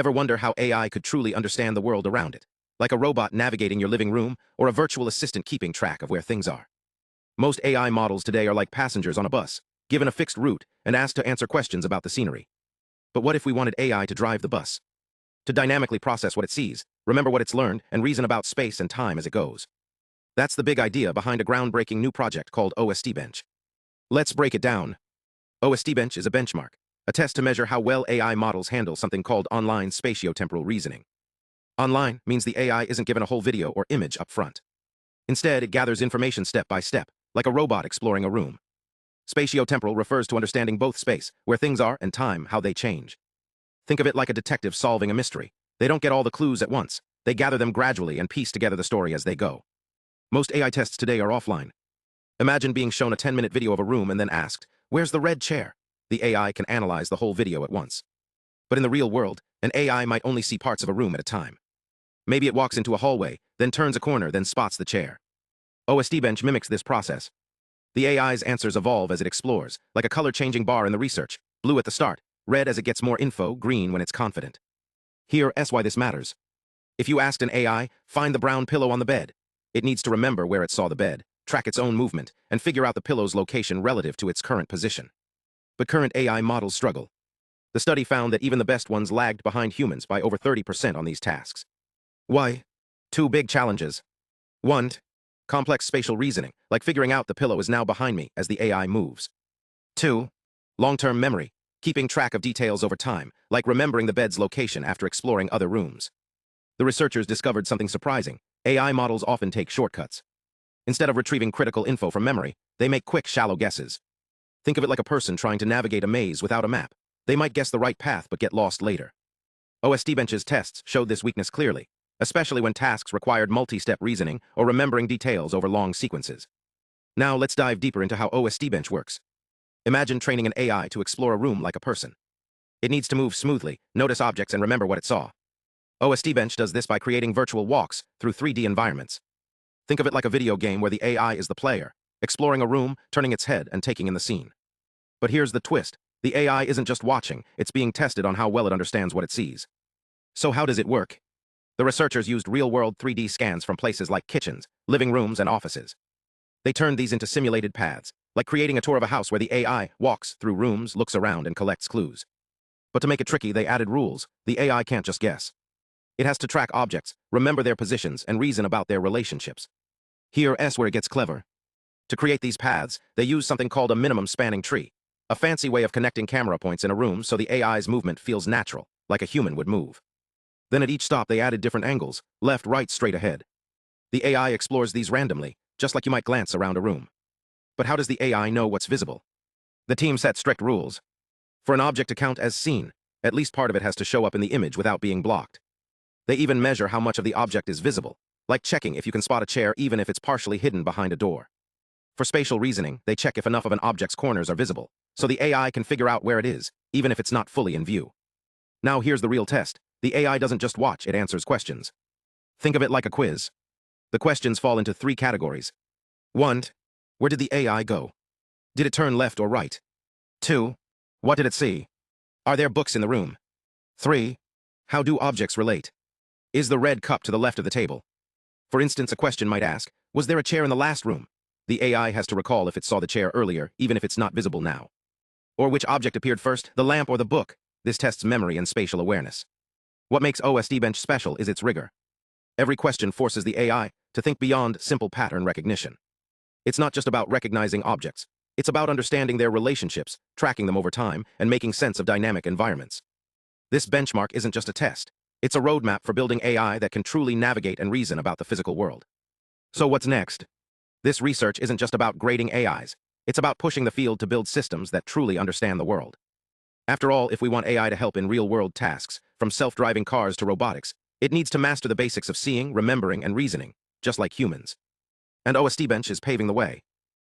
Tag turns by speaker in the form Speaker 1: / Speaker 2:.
Speaker 1: Ever wonder how AI could truly understand the world around it? Like a robot navigating your living room or a virtual assistant keeping track of where things are. Most AI models today are like passengers on a bus, given a fixed route and asked to answer questions about the scenery. But what if we wanted AI to drive the bus? To dynamically process what it sees, remember what it's learned, and reason about space and time as it goes. That's the big idea behind a groundbreaking new project called OST-Bench. Let's break it down. OST-Bench is a benchmark, a test to measure how well AI models handle something called online spatio-temporal reasoning. Online means the AI isn't given a whole video or image up front. Instead, it gathers information step by step, like a robot exploring a room. Spatio-temporal refers to understanding both space, where things are, and time, how they change. Think of it like a detective solving a mystery. They don't get all the clues at once. They gather them gradually and piece together the story as they go. Most AI tests today are offline. Imagine being shown a 10-minute video of a room and then asked, "Where's the red chair?" The AI can analyze the whole video at once. But in the real world, an AI might only see parts of a room at a time. Maybe it walks into a hallway, then turns a corner, then spots the chair. OST-Bench mimics this process. The AI's answers evolve as it explores, like a color-changing bar in the research, blue at the start, red as it gets more info, green when it's confident. Here's why this matters. If you asked an AI, find the brown pillow on the bed, it needs to remember where it saw the bed, track its own movement, and figure out the pillow's location relative to its current position. But current AI models struggle. The study found that even the best ones lagged behind humans by over 30% on these tasks. Why? Two big challenges. 1. Complex spatial reasoning, like figuring out the pillow is now behind me as the AI moves. 2. Long-term memory, keeping track of details over time, like remembering the bed's location after exploring other rooms. The researchers discovered something surprising. AI models often take shortcuts. Instead of retrieving critical info from memory, they make quick, shallow guesses. Think of it like a person trying to navigate a maze without a map. They might guess the right path but get lost later. OST-Bench's tests showed this weakness clearly, especially when tasks required multi-step reasoning or remembering details over long sequences. Now let's dive deeper into how OST-Bench works. Imagine training an AI to explore a room like a person. It needs to move smoothly, notice objects, and remember what it saw. OST-Bench does this by creating virtual walks through 3D environments. Think of it like a video game where the AI is the player, exploring a room, turning its head, and taking in the scene. But here's the twist. The AI isn't just watching, it's being tested on how well it understands what it sees. So how does it work? The researchers used real-world 3D scans from places like kitchens, living rooms, and offices. They turned these into simulated paths, like creating a tour of a house where the AI walks through rooms, looks around, and collects clues. But to make it tricky, they added rules. The AI can't just guess. It has to track objects, remember their positions, and reason about their relationships. Here's where it gets clever. To create these paths, they use something called a minimum spanning tree, a fancy way of connecting camera points in a room so the AI's movement feels natural, like a human would move. Then at each stop, they added different angles, left, right, straight ahead. The AI explores these randomly, just like you might glance around a room. But how does the AI know what's visible? The team set strict rules. For an object to count as seen, at least part of it has to show up in the image without being blocked. They even measure how much of the object is visible, like checking if you can spot a chair even if it's partially hidden behind a door. For spatial reasoning, they check if enough of an object's corners are visible, so the AI can figure out where it is, even if it's not fully in view. Now here's the real test. The AI doesn't just watch, it answers questions. Think of it like a quiz. The questions fall into 3 categories. 1. Where did the AI go? Did it turn left or right? 2. What did it see? Are there books in the room? 3. How do objects relate? Is the red cup to the left of the table? For instance, a question might ask, was there a chair in the last room? The AI has to recall if it saw the chair earlier, even if it's not visible now. Or which object appeared first, the lamp or the book? This tests memory and spatial awareness. What makes OST-Bench special is its rigor. Every question forces the AI to think beyond simple pattern recognition. It's not just about recognizing objects. It's about understanding their relationships, tracking them over time, and making sense of dynamic environments. This benchmark isn't just a test. It's a roadmap for building AI that can truly navigate and reason about the physical world. So what's next? This research isn't just about grading AIs. It's about pushing the field to build systems that truly understand the world. After all, if we want AI to help in real-world tasks, from self-driving cars to robotics, it needs to master the basics of seeing, remembering, and reasoning, just like humans. And OST-Bench is paving the way.